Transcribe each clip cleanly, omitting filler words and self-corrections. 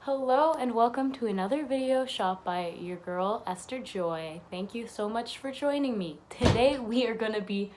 Hello and welcome to another video shot by your girl Esther Joy. Thank you so much for joining me. Today we are gonna be,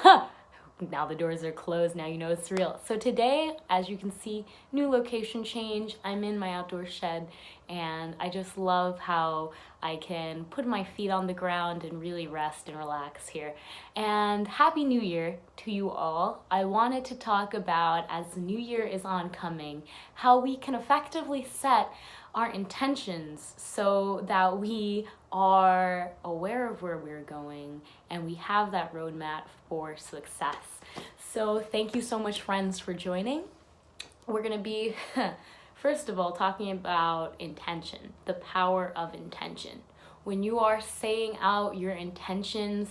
now the doors are closed, now you know it's real. So today, as you can see, new location change. I'm in my outdoor shed and I just love how I can put my feet on the ground and really rest and relax here. And Happy New Year to you all. I wanted to talk about, as the new year is oncoming, how we can effectively set our intentions so that we are aware of where we're going and we have that roadmap for success. So thank you so much, friends, for joining. We're gonna be first of all talking about intention, the power of intention. When you are saying out your intentions,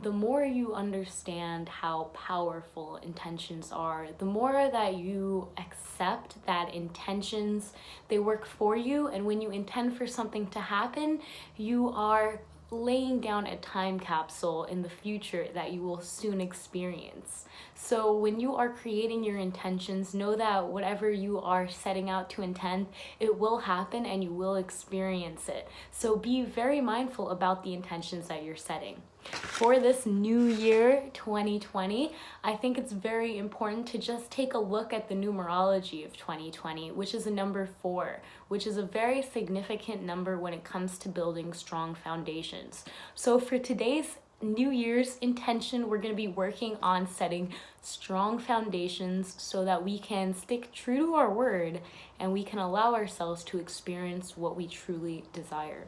the more you understand how powerful intentions are, the more that you accept that intentions, they work for you. And when you intend for something to happen, you are laying down a time capsule in the future that you will soon experience. So when you are creating your intentions, know that whatever you are setting out to intend, it will happen and you will experience it. So be very mindful about the intentions that you're setting. For this new year 2020, I think it's very important to just take a look at the numerology of 2020, which is a number 4, which is a very significant number when it comes to building strong foundations. So for today's New Year's intention, we're going to be working on setting strong foundations so that we can stick true to our word and we can allow ourselves to experience what we truly desire.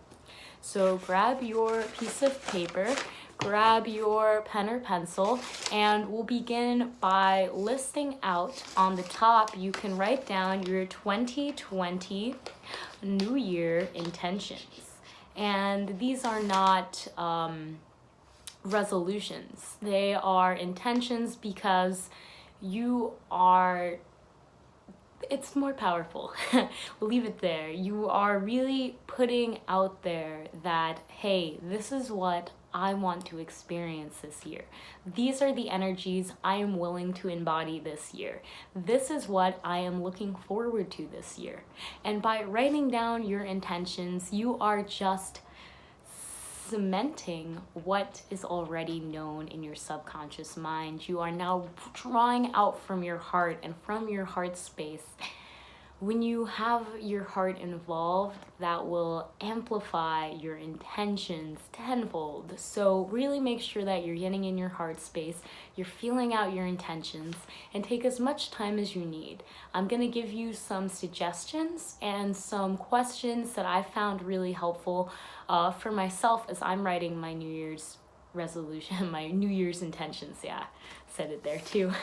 So grab your piece of paper, grab your pen or pencil, and we'll begin by listing out on the top. You can write down your 2020 New Year intentions. And these are not resolutions. They are intentions because it's more powerful. We'll leave it there. You are really putting out there that, hey, this is what I want to experience this year. These are the energies I am willing to embody this year. This is what I am looking forward to this year. And by writing down your intentions, you are just cementing what is already known in your subconscious mind. You are now drawing out from your heart and from your heart space. When you have your heart involved, that will amplify your intentions tenfold. So really make sure that you're getting in your heart space, you're feeling out your intentions, and take as much time as you need. I'm going to give you some suggestions and some questions that I found really helpful for myself as I'm writing my New Year's resolution, my New Year's intentions. Yeah, said it there too.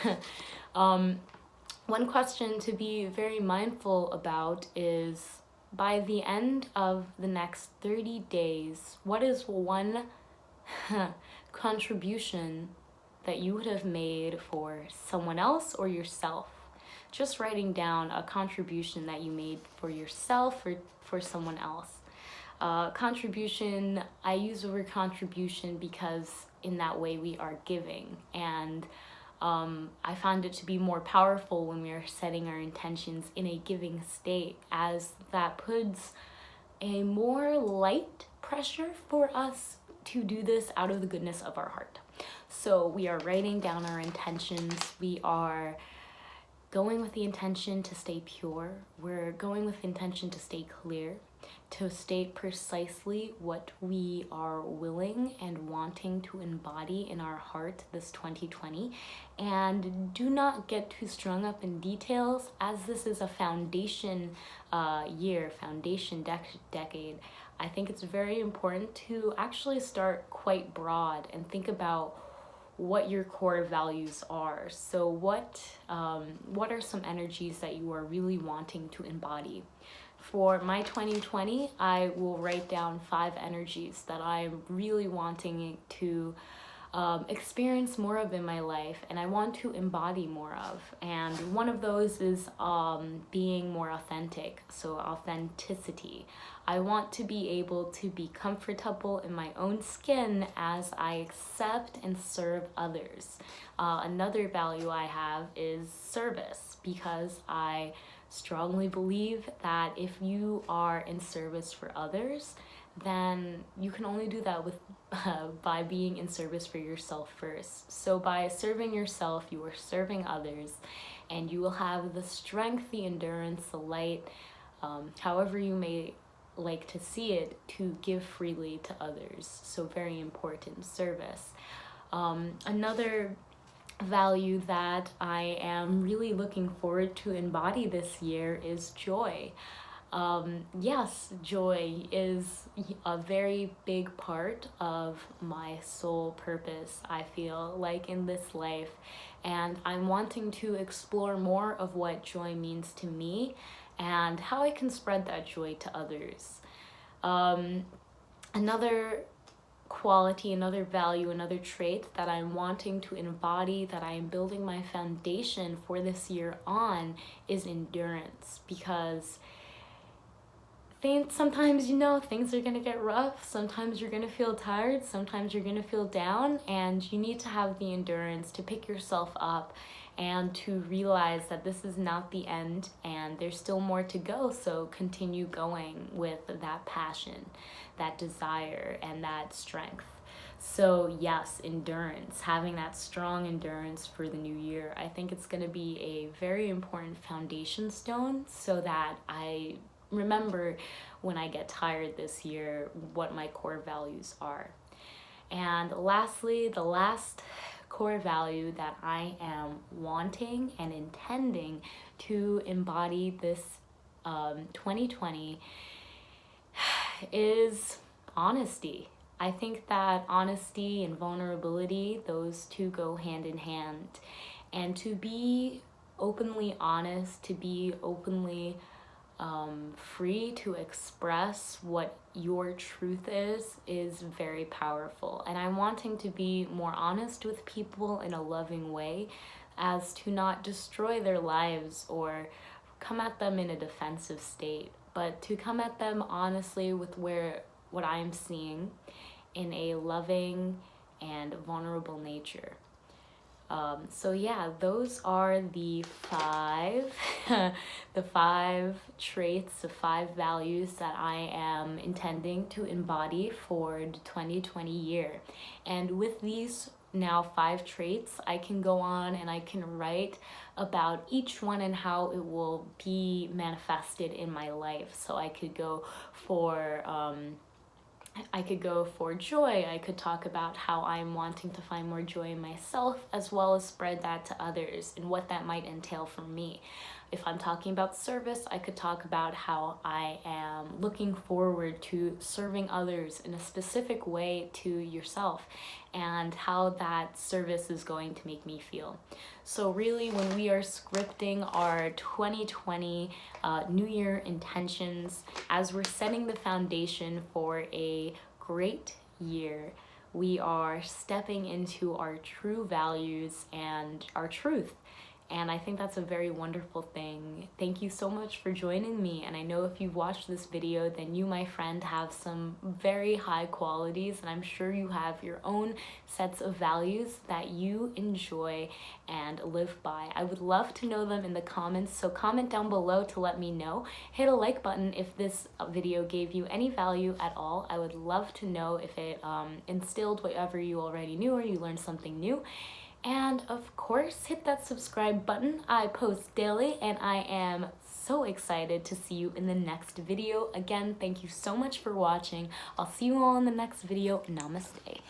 One question to be very mindful about is, by the end of the next 30 days, what is one contribution that you would have made for someone else or yourself? Just writing down a contribution that you made for yourself or for someone else. Contribution, I use the word contribution because in that way we are giving, and I found it to be more powerful when we are setting our intentions in a giving state, as that puts a more light pressure for us to do this out of the goodness of our heart. So we are writing down our intentions. We are going with the intention to stay pure. We're going with the intention to stay clear, to state precisely what we are willing and wanting to embody in our heart this 2020. And do not get too strung up in details, as this is a foundation year, foundation decade. I think it's very important to actually start quite broad and think about what your core values are. So what are some energies that you are really wanting to embody? For my 2020, I will write down 5 energies that I'm really wanting to experience more of in my life and I want to embody more of. And one of those is being more authentic, so authenticity. I want to be able to be comfortable in my own skin as I accept and serve others. Another value I have is service, because I strongly believe that if you are in service for others, then you can only do that with by being in service for yourself first. So by serving yourself, you are serving others, and you will have the strength, the endurance, the light, however you may like to see it, to give freely to others. So very important, service. Another value that I am really looking forward to embody this year is joy. Yes, joy is a very big part of my soul purpose, I feel like, in this life. And I'm wanting to explore more of what joy means to me and how I can spread that joy to others. Another quality, another value, another trait that I'm wanting to embody, that I am building my foundation for this year on, is endurance. Because sometimes, things are gonna get rough, sometimes you're gonna feel tired, sometimes you're gonna feel down, and you need to have the endurance to pick yourself up and to realize that this is not the end and there's still more to go. So continue going with that passion, that desire, and that strength. So yes, endurance, having that strong endurance for the new year, I think it's going to be a very important foundation stone, so that I remember when I get tired this year what my core values are. And lastly, the last core value that I am wanting and intending to embody this 2020 is honesty. I think that honesty and vulnerability, those two go hand in hand. And to be openly honest, to be openly free to express what your truth is very powerful. And I'm wanting to be more honest with people in a loving way, as to not destroy their lives or come at them in a defensive state, but to come at them honestly with what I'm seeing in a loving and vulnerable nature. So yeah, those are the five traits, the 5 values that I am intending to embody for the 2020 year. And with these now 5 traits, I can go on and I can write about each one and how it will be manifested in my life. So I could go for joy. I could talk about how I'm wanting to find more joy in myself, as well as spread that to others and what that might entail for me. If I'm talking about service, I could talk about how I am looking forward to serving others in a specific way to yourself, and how that service is going to make me feel. So really, when we are scripting our 2020 New Year intentions, as we're setting the foundation for a great year, we are stepping into our true values and our truth. And I think that's a very wonderful thing. Thank you so much for joining me. And I know if you've watched this video, then you, my friend, have some very high qualities, and I'm sure you have your own sets of values that you enjoy and live by. I would love to know them in the comments, so comment down below to let me know. Hit a like button if this video gave you any value at all. I would love to know if it instilled whatever you already knew, or you learned something new. And of course, hit that subscribe button. I post daily, and I am so excited to see you in the next video. Again, thank you so much for watching. I'll see you all in the next video. Namaste.